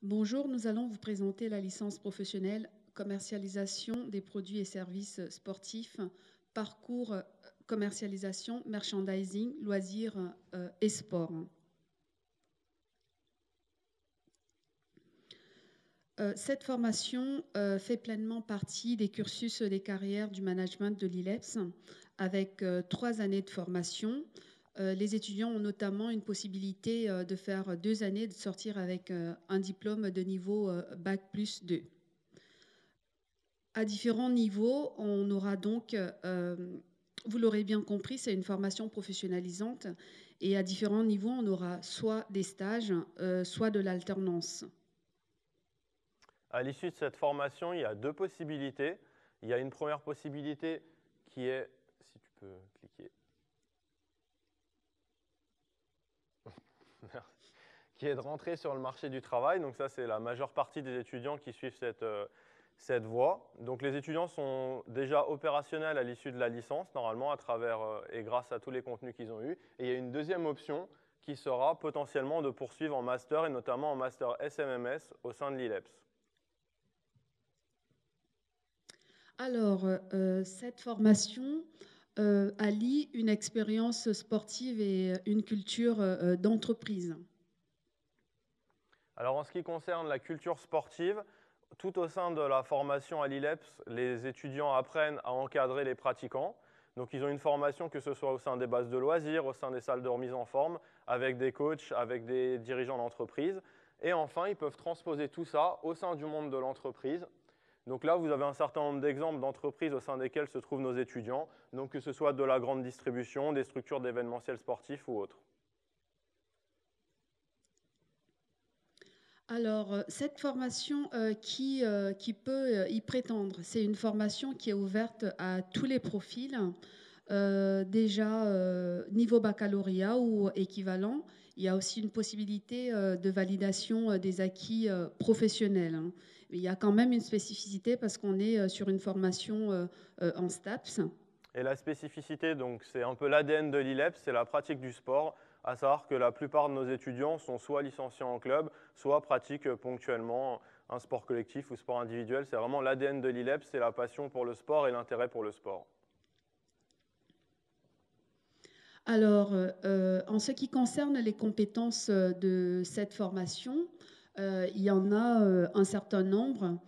Bonjour, nous allons vous présenter la licence professionnelle commercialisation des produits et services sportifs, parcours commercialisation, merchandising, loisirs et sport. Cette formation fait pleinement partie des cursus des carrières du management de l'ILEPS avec 3 années de formation. Les étudiants ont notamment une possibilité de faire 2 années, de sortir avec un diplôme de niveau Bac plus 2. À différents niveaux, on aura donc, vous l'aurez bien compris, c'est une formation professionnalisante et à différents niveaux, on aura soit des stages, soit de l'alternance. À l'issue de cette formation, il y a 2 possibilités. Il y a une première possibilité qui est, si tu peux cliquer, qui est de rentrer sur le marché du travail. Donc ça, c'est la majeure partie des étudiants qui suivent cette voie. Donc les étudiants sont déjà opérationnels à l'issue de la licence, normalement, à travers et grâce à tous les contenus qu'ils ont eus. Et il y a une deuxième option qui sera potentiellement de poursuivre en master, et notamment en master SMMS au sein de l'ILEPS. Alors, cette formation allie une expérience sportive et une culture d'entreprise. Alors, en ce qui concerne la culture sportive, tout au sein de la formation à l'ILEPS, les étudiants apprennent à encadrer les pratiquants. Donc, ils ont une formation que ce soit au sein des bases de loisirs, au sein des salles de remise en forme, avec des coachs, avec des dirigeants d'entreprise. Et enfin, ils peuvent transposer tout ça au sein du monde de l'entreprise. Donc là, vous avez un certain nombre d'exemples d'entreprises au sein desquelles se trouvent nos étudiants, donc que ce soit de la grande distribution, des structures d'événementiel sportif ou autres. Alors, cette formation qui peut y prétendre, c'est une formation qui est ouverte à tous les profils, déjà niveau baccalauréat ou équivalent. Il y a aussi une possibilité de validation des acquis professionnels. Mais il y a quand même une spécificité parce qu'on est sur une formation en STAPS. Et la spécificité, donc, c'est un peu l'ADN de l'ILEPS, c'est la pratique du sport, à savoir que la plupart de nos étudiants sont soit licenciés en club, soit pratiquent ponctuellement un sport collectif ou sport individuel. C'est vraiment l'ADN de l'ILEPS, c'est la passion pour le sport et l'intérêt pour le sport. Alors, en ce qui concerne les compétences de cette formation, il y en a un certain nombre.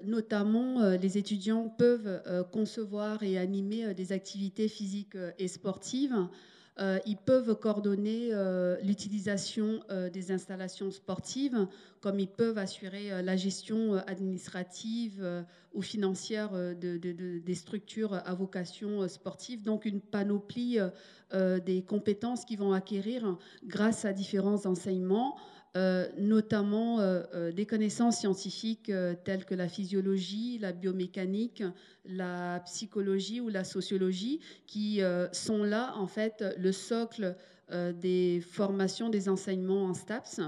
Notamment, les étudiants peuvent concevoir et animer des activités physiques et sportives. Ils peuvent coordonner l'utilisation des installations sportives, comme ils peuvent assurer la gestion administrative ou financière des structures à vocation sportive. Donc, une panoplie des compétences qu'ils vont acquérir grâce à différents enseignements. Notamment des connaissances scientifiques telles que la physiologie, la biomécanique, la psychologie ou la sociologie, qui sont là, en fait, le socle des formations, des enseignements en STAPS.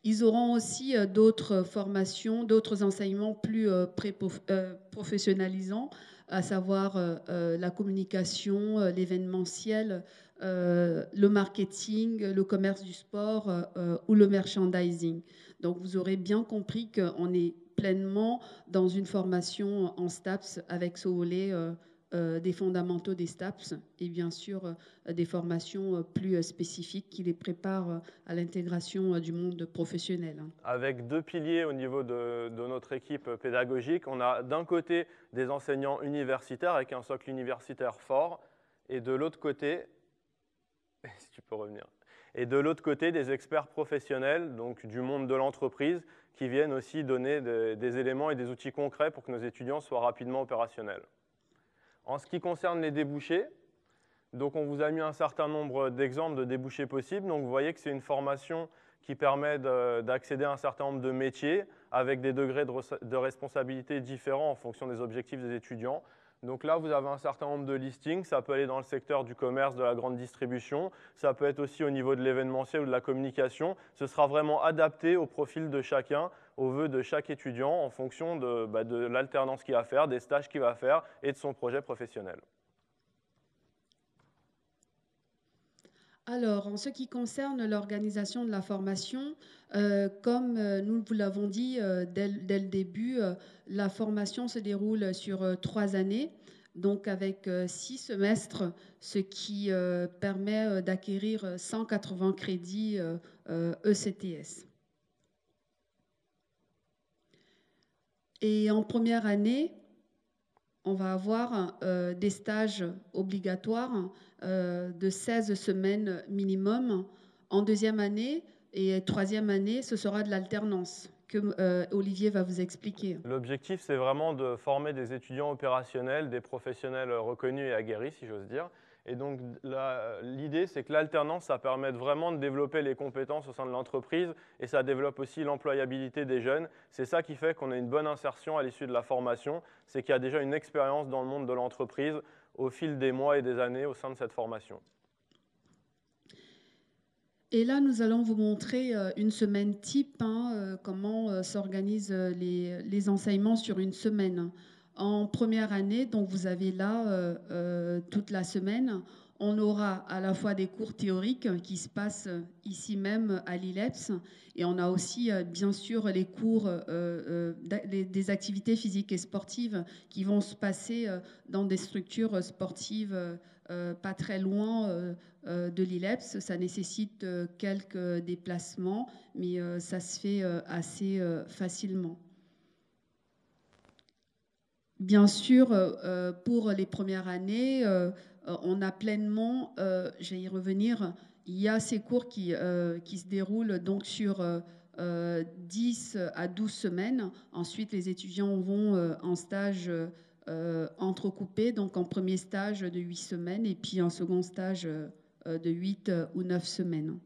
Ils auront aussi d'autres formations, d'autres enseignements plus professionnalisants, à savoir la communication, l'événementiel, le marketing, le commerce du sport ou le merchandising. Donc vous aurez bien compris qu'on est pleinement dans une formation en STAPS avec ce volet des fondamentaux des STAPS et bien sûr des formations plus spécifiques qui les préparent à l'intégration du monde professionnel. Avec 2 piliers au niveau de notre équipe pédagogique. On a d'un côté des enseignants universitaires avec un socle universitaire fort, et de l'autre côté, si tu peux revenir, et de l'autre côté des experts professionnels, donc du monde de l'entreprise, qui viennent aussi donner des éléments et des outils concrets pour que nos étudiants soient rapidement opérationnels. En ce qui concerne les débouchés, donc on vous a mis un certain nombre d'exemples de débouchés possibles. Donc vous voyez que c'est une formation qui permet d'accéder à un certain nombre de métiers avec des degrés de responsabilité différents en fonction des objectifs des étudiants. Donc là, vous avez un certain nombre de listings. Ça peut aller dans le secteur du commerce, de la grande distribution. Ça peut être aussi au niveau de l'événementiel ou de la communication. Ce sera vraiment adapté au profil de chacun, aux vœux de chaque étudiant en fonction de l'alternance qu'il va faire, des stages qu'il va faire et de son projet professionnel. Alors, en ce qui concerne l'organisation de la formation, comme nous vous l'avons dit dès le début, la formation se déroule sur 3 années, donc avec 6 semestres, ce qui permet d'acquérir 180 crédits ECTS. Et en première année, on va avoir des stages obligatoires de 16 semaines minimum. En deuxième année et troisième année, ce sera de l'alternance que Olivier va vous expliquer. L'objectif, c'est vraiment de former des étudiants opérationnels, des professionnels reconnus et aguerris, si j'ose dire. Et donc, l'idée, c'est que l'alternance, ça permet vraiment de développer les compétences au sein de l'entreprise et ça développe aussi l'employabilité des jeunes. C'est ça qui fait qu'on a une bonne insertion à l'issue de la formation, c'est qu'il y a déjà une expérience dans le monde de l'entreprise au fil des mois et des années au sein de cette formation. Et là, nous allons vous montrer une semaine type, comment s'organisent les enseignements sur une semaine. En première année, donc vous avez là toute la semaine, on aura à la fois des cours théoriques qui se passent ici même à l'ILEPS et on a aussi bien sûr les cours des activités physiques et sportives qui vont se passer dans des structures sportives pas très loin de l'ILEPS. Ça nécessite quelques déplacements, mais ça se fait assez facilement. Bien sûr, pour les premières années, on a pleinement, je vais y revenir, il y a ces cours qui se déroulent donc sur 10 à 12 semaines. Ensuite, les étudiants vont en stage entrecoupé, donc en premier stage de 8 semaines et puis en second stage de 8 ou 9 semaines.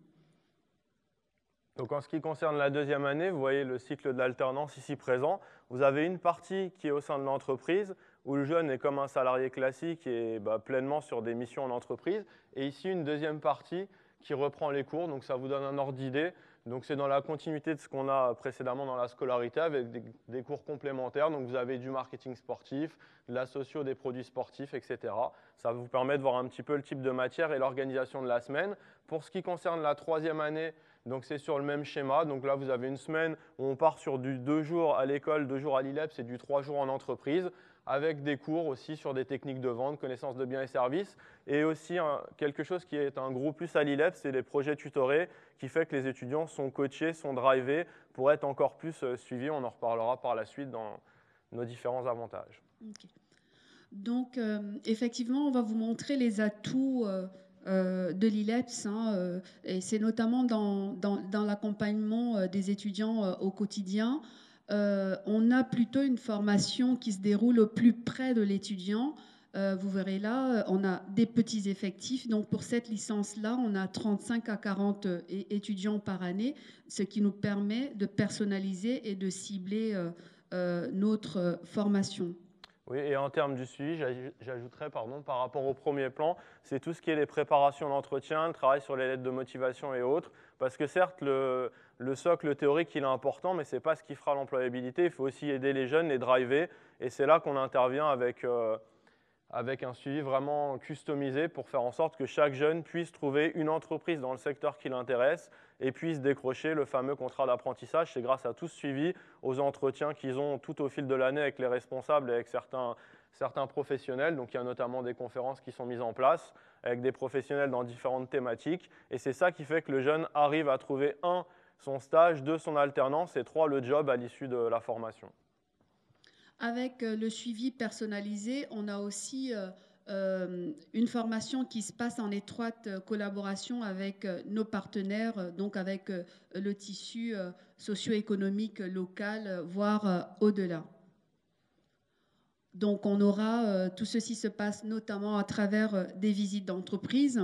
Donc en ce qui concerne la deuxième année, vous voyez le cycle de l'alternance ici présent. Vous avez une partie qui est au sein de l'entreprise, où le jeune est comme un salarié classique et pleinement sur des missions en entreprise. Et ici, une deuxième partie qui reprend les cours, donc ça vous donne un ordre d'idée. Donc c'est dans la continuité de ce qu'on a précédemment dans la scolarité avec des cours complémentaires. Donc vous avez du marketing sportif, de la socio des produits sportifs, etc. Ça vous permet de voir un petit peu le type de matière et l'organisation de la semaine. Pour ce qui concerne la troisième année, donc c'est sur le même schéma. Donc là, vous avez une semaine où on part sur du 2 jours à l'école, 2 jours à l'ILEPS et du 3 jours en entreprise, avec des cours aussi sur des techniques de vente, connaissance de biens et services, et aussi quelque chose qui est un gros plus à l'ILEPS, c'est les projets tutorés, qui fait que les étudiants sont coachés, sont drivés pour être encore plus suivis. On en reparlera par la suite dans nos différents avantages. Okay. Donc, effectivement, on va vous montrer les atouts de l'ILEPS, et c'est notamment dans l'accompagnement des étudiants au quotidien. On a plutôt une formation qui se déroule au plus près de l'étudiant. Vous verrez là, on a des petits effectifs. Donc, pour cette licence-là, on a 35 à 40 étudiants par année, ce qui nous permet de personnaliser et de cibler notre formation. Oui, et en termes du suivi, j'ajouterais par rapport au premier plan, c'est tout ce qui est les préparations d'entretien, le travail sur les lettres de motivation et autres. Parce que certes, le socle théorique, il est important, mais ce n'est pas ce qui fera l'employabilité. Il faut aussi aider les jeunes, les driver. Et c'est là qu'on intervient avec un suivi vraiment customisé pour faire en sorte que chaque jeune puisse trouver une entreprise dans le secteur qui l'intéresse et puisse décrocher le fameux contrat d'apprentissage. C'est grâce à tout ce suivi, aux entretiens qu'ils ont tout au fil de l'année avec les responsables et avec certains professionnels. Donc il y a notamment des conférences qui sont mises en place avec des professionnels dans différentes thématiques. Et c'est ça qui fait que le jeune arrive à trouver 1, son stage, 2, son alternance et 3, le job à l'issue de la formation. Avec le suivi personnalisé, on a aussi une formation qui se passe en étroite collaboration avec nos partenaires, donc avec le tissu socio-économique local, voire au-delà. Donc on aura, tout ceci se passe notamment à travers des visites d'entreprise.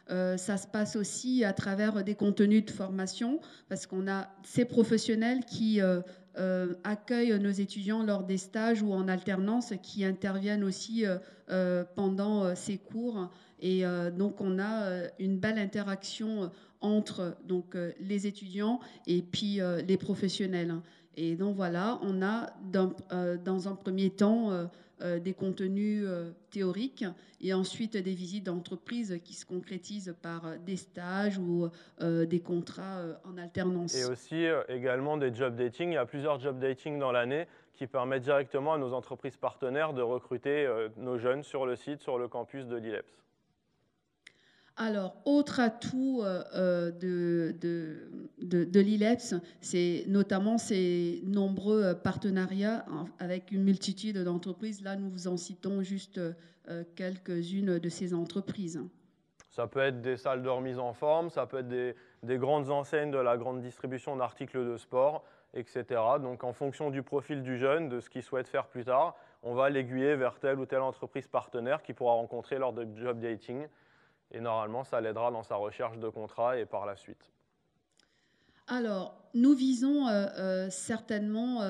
Ça se passe aussi à travers des contenus de formation parce qu'on a ces professionnels qui accueillent nos étudiants lors des stages ou en alternance, qui interviennent aussi pendant ces cours. Et donc on a une belle interaction entre donc, les étudiants et puis les professionnels. Et donc voilà, on a dans un premier temps des contenus théoriques et ensuite des visites d'entreprise qui se concrétisent par des stages ou des contrats en alternance. Et aussi également des job dating. Il y a plusieurs job dating dans l'année qui permettent directement à nos entreprises partenaires de recruter nos jeunes sur le site, sur le campus de l'ILEPS. Alors, autre atout de l'ILEPS, c'est notamment ces nombreux partenariats avec une multitude d'entreprises. Là, nous vous en citons juste quelques-unes de ces entreprises. Ça peut être des salles de remise en forme, ça peut être des grandes enseignes de la grande distribution d'articles de sport, etc. Donc en fonction du profil du jeune, de ce qu'il souhaite faire plus tard, on va l'aiguiller vers telle ou telle entreprise partenaire qu'il pourra rencontrer lors de job dating. Et normalement, ça l'aidera dans sa recherche de contrat et par la suite. Alors, nous visons certainement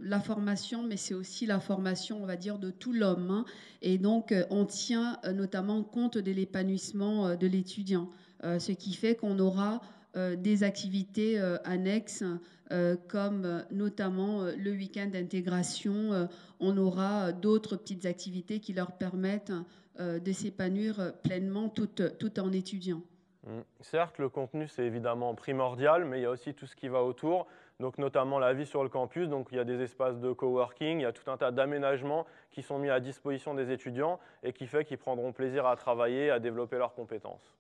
la formation, mais c'est aussi la formation, on va dire, de tout l'homme. Hein. Et donc, on tient notamment compte de l'épanouissement de l'étudiant, ce qui fait qu'on aura des activités annexes, comme notamment le week-end d'intégration. On aura d'autres petites activités qui leur permettent de s'épanouir pleinement tout en étudiant. Certes, le contenu, c'est évidemment primordial, mais il y a aussi tout ce qui va autour, donc notamment la vie sur le campus. Donc, il y a des espaces de coworking, il y a tout un tas d'aménagements qui sont mis à disposition des étudiants et qui fait qu'ils prendront plaisir à travailler, à développer leurs compétences.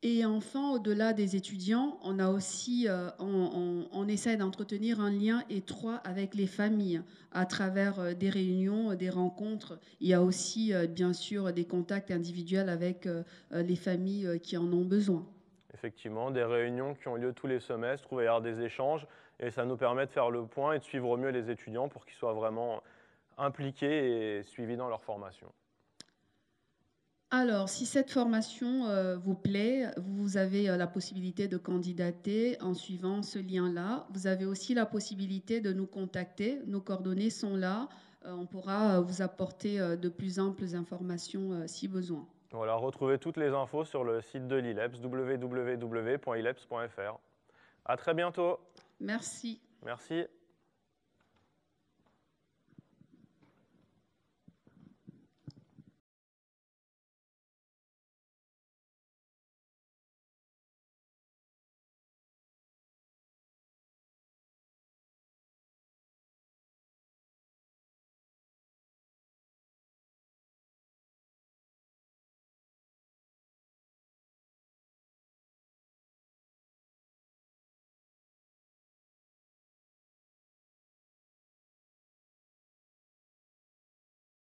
Et enfin, au-delà des étudiants, on a aussi, on essaie d'entretenir un lien étroit avec les familles à travers des réunions, des rencontres. Il y a aussi, bien sûr, des contacts individuels avec les familles qui en ont besoin. Effectivement, des réunions qui ont lieu tous les semestres où il va y avoir des échanges et ça nous permet de faire le point et de suivre au mieux les étudiants pour qu'ils soient vraiment impliqués et suivis dans leur formation. Alors, si cette formation vous plaît, vous avez la possibilité de candidater en suivant ce lien-là. Vous avez aussi la possibilité de nous contacter. Nos coordonnées sont là. On pourra vous apporter de plus amples informations si besoin. Voilà, retrouvez toutes les infos sur le site de l'ILEPS, www.ileps.fr. À très bientôt. Merci. Merci.